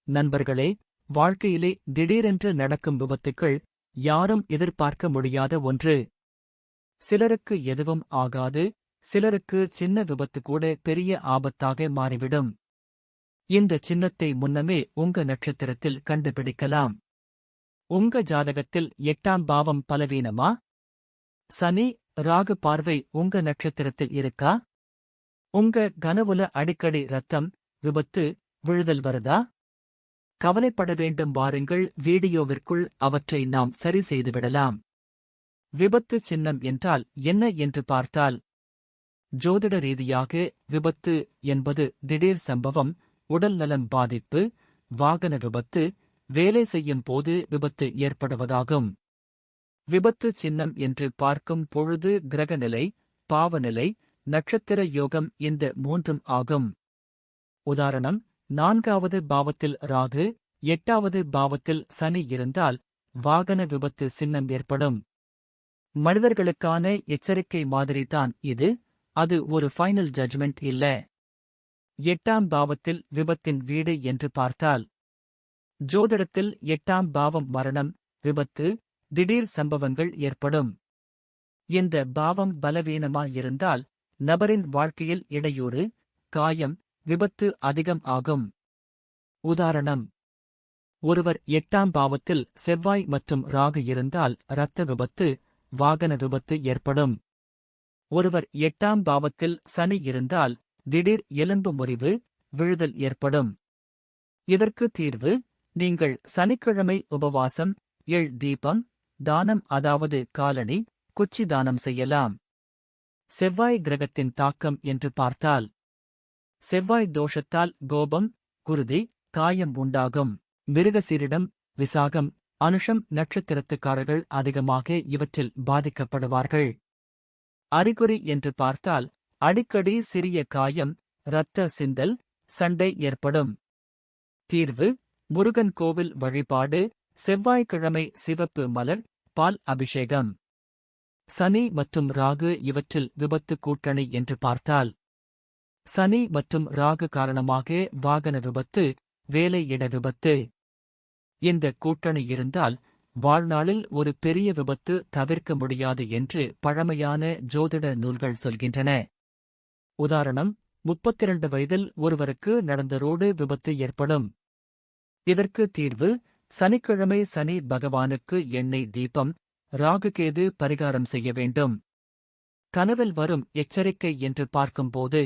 நண்பர்களே, வாழ்க்கையிலே திடீரென்று நடக்கும் விபத்துக்கள் யாரும் எதிர்பார்க்க முடியாத ஒன்று. சிலருக்கு எதுவும் ஆகாது, சிலருக்கு சின்ன விபத்து கூட பெரிய ஆபத்தாக மாறிவிடும். இந்த சின்னத்தை முன்னமே உங்க நட்சத்திரத்தில் கண்டுபிடிக்கலாம். உங்க ஜாதகத்தில் 8ஆம் பாவம் பலவீனமா? சனி, ராகு பார்வை உங்க நட்சத்திரத்தில் இருக்கா? உங்க கனவுல அடிக்கடி ரத்தம், விபத்து, விழுதல் வருதா? கவலைப்பட வேண்டும், வாருங்கள், வீடியோவிற்குள் அவற்றை நாம் சரி செய்துவிடலாம். விபத்து சின்னம் என்றால் என்ன என்று பார்த்தால், ஜோதிட ரீதியாக விபத்து என்பது திடீர் சம்பவம், உடல்நலம் பாதிப்பு, வாகன விபத்து, வேலை செய்யும் போது விபத்து ஏற்படுவதாகும். விபத்து சின்னம் என்று பார்க்கும் பொழுது கிரகநிலை, பாவநிலை, நட்சத்திர யோகம் இந்த மூன்றும் ஆகும். உதாரணம், 4வது பாவத்தில் ராகு, 8வது பாவத்தில் சனி இருந்தால் வாகன விபத்து சின்னம் ஏற்படும். மனிதர்களுக்கான எச்சரிக்கை மாதிரிதான் இது, அது ஒரு ஃபைனல் ஜட்ஜ்மெண்ட் இல்ல. 8ஆம் பாவத்தில் விபத்தின் வீடு என்று பார்த்தால், ஜோதிடத்தில் 8ஆம் பாவம் மரணம், விபத்து, திடீர் சம்பவங்கள் ஏற்படும். இந்த பாவம் பலவீனமாயிருந்தால் நபரின் வாழ்க்கையில் இடையூறு, காயம், விபத்து அதிகம் ஆகும். உதாரணம், ஒருவர் 8ஆம் பாவத்தில் செவ்வாய் மற்றும் ராகு இருந்தால் இரத்த விபத்து, வாகன விபத்து ஏற்படும். ஒருவர் 8ஆம் பாவத்தில் சனி இருந்தால் திடீர் எலும்பு முறிவு, விழுதல் ஏற்படும். இதற்கு தீர்வு, நீங்கள் சனிக்கிழமை உபவாசம், தீபம், தானம், அதாவது காலணி, குச்சி தானம் செய்யலாம். செவ்வாய் கிரகத்தின் தாக்கம் என்று பார்த்தால், செவ்வாய் தோஷத்தால் கோபம், குருதி, காயம் உண்டாகும். மிருகசீரிடம், விசாகம், அனுஷம் நட்சத்திரத்துக்காரர்கள் அதிகமாக இவற்றில் பாதிக்கப்படுவார்கள். அறிகுறி என்று பார்த்தால், அடிக்கடி சிறிய காயம், இரத்த சிந்தல், சண்டை ஏற்படும். தீர்வு, முருகன் கோவில் வழிபாடு, செவ்வாய்க்கிழமை சிவப்பு மலர், பால் அபிஷேகம். சனி மற்றும் ராகு இவற்றில் விபத்து கூட்டணி என்று பார்த்தால், சனி மற்றும் ராகு காரணமாக வாகன விபத்து, வேலையிட விபத்து. இந்த கூட்டணி இருந்தால் வாழ்நாளில் ஒரு பெரிய விபத்து தவிர்க்க முடியாது என்று பழமையான ஜோதிட நூல்கள் சொல்கின்றன. உதாரணம், 32 வயதில் ஒருவருக்கு நடந்த ரோடு விபத்து ஏற்படும். இதற்கு தீர்வு, சனிக்கிழமை சனி பகவானுக்கு எண்ணெய் தீபம், ராகுகேது பரிகாரம் செய்ய வேண்டும். கனவில் வரும் எச்சரிக்கை என்று பார்க்கும்போது,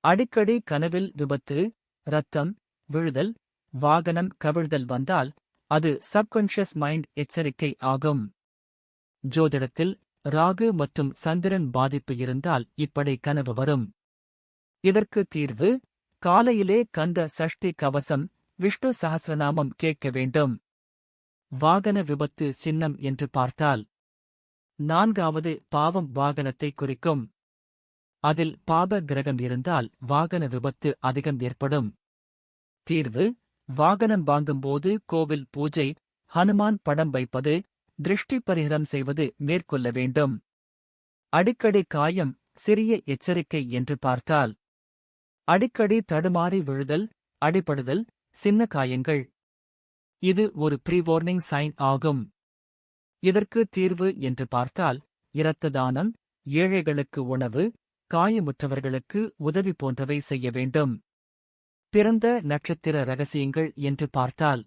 அடிக்கடி கனவில் விபத்து, இரத்தம், விழுதல், வாகனம் கவிழ்தல் வந்தால் அது சப்கான்ஷியஸ் மைண்ட் எச்சரிக்கை ஆகும். ஜோதிடத்தில் ராகு மற்றும் சந்திரன் பாதிப்பு இருந்தால் இப்படி கனவு வரும். இதற்கு தீர்வு, காலையிலே கந்த சஷ்டி கவசம், விஷ்ணு சஹஸ்ரநாமம் கேட்க வேண்டும். வாகன விபத்து சின்னம் என்று பார்த்தால், 4வது பாவம் வாகனத்தை குறிக்கும். அதில் பாப கிரகம் இருந்தால் வாகன விபத்து அதிகம் ஏற்படும். தீர்வு, வாகனம் வாங்கும்போது கோவில் பூஜை, ஹனுமான் படம் வைப்பது, திருஷ்டி பரிகாரம் செய்வது மேற்கொள்ள வேண்டும். அடிக்கடி காயம், சிறிய எச்சரிக்கை என்று பார்த்தால், அடிக்கடி தடுமாறி விழுதல், அடிபடுதல், சின்ன காயங்கள். இது ஒரு ப்ரீவார்னிங் சைன் ஆகும். இதற்கு தீர்வு என்று பார்த்தால், இரத்த தானம், ஏழைகளுக்கு உணவு, காயமுற்றவர்களுக்கு உதவி போன்றவை செய்ய வேண்டும். பிறந்த நட்சத்திர ரகசியங்கள் என்று பார்த்தால்,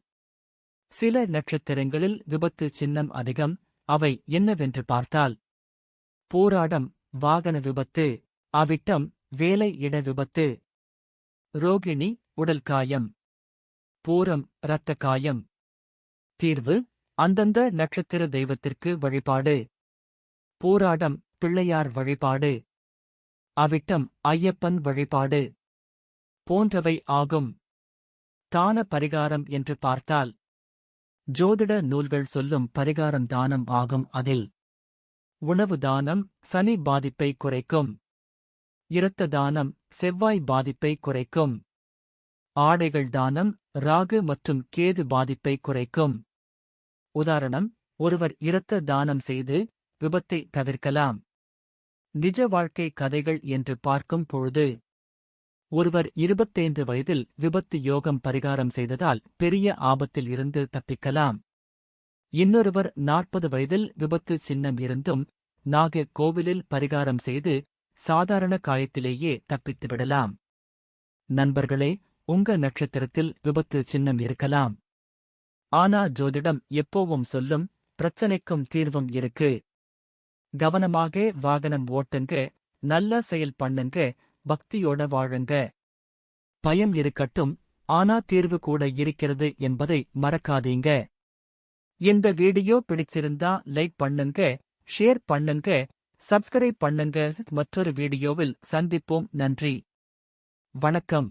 சில நட்சத்திரங்களில் விபத்து சின்னம் அதிகம், அவை என்னவென்று பார்த்தால், போராடம், வாகன விபத்து, அவிட்டம், வேலை இட விபத்து, ரோகிணி, உடல் காயம், பூரம், இரத்த காயம். தீர்வு, அந்தந்த நட்சத்திர தெய்வத்திற்கு வழிபாடு. போராடம், பிள்ளையார் வழிபாடு, அவிட்டம், ஐயப்பன் வழிபாடு போன்றவை ஆகும். தான பரிகாரம் என்று பார்த்தால், ஜோதிட நூல்கள் சொல்லும் பரிகாரம் தானம் ஆகும். அதில் உணவு தானம் சனி பாதிப்பை குறைக்கும். இரத்த தானம் செவ்வாய் பாதிப்பை குறைக்கும். ஆடைகள் தானம் ராகு மற்றும் கேது பாதிப்பை குறைக்கும். உதாரணம், ஒருவர் இரத்த தானம் செய்து விபத்தை தவிர்க்கலாம். நிஜ வாழ்க்கை கதைகள் என்று பார்க்கும் பொழுது, ஒருவர் 25 வயதில் விபத்து யோகம் பரிகாரம் செய்ததால் பெரிய ஆபத்தில் இருந்து தப்பிக்கலாம். இன்னொருவர் 40 வயதில் விபத்து சின்னம் இருந்தும் நாக கோவிலில் பரிகாரம் செய்து சாதாரண காயத்திலேயே தப்பித்து விடலாம். நண்பர்களே, உங்க நட்சத்திரத்தில் விபத்து சின்னம் இருக்கலாம். ஆனா ஜோதிடம் எப்போவும் சொல்லும், பிரச்சனைக்கும் தீர்வும் இருக்கு. கவனமாக வாகனம் ஓட்டுங்க, நல்ல செயல் பண்ணுங்க, பக்தியோட வாழுங்க. பயம் இருக்கட்டும், ஆனா தீர்வு கூட இருக்கிறது என்பதை மறக்காதீங்க. இந்த வீடியோ பிடிச்சிருந்தா லைக் பண்ணுங்க, ஷேர் பண்ணுங்க, சப்ஸ்கிரைப் பண்ணுங்க. மற்றொரு வீடியோவில் சந்திப்போம். நன்றி, வணக்கம்.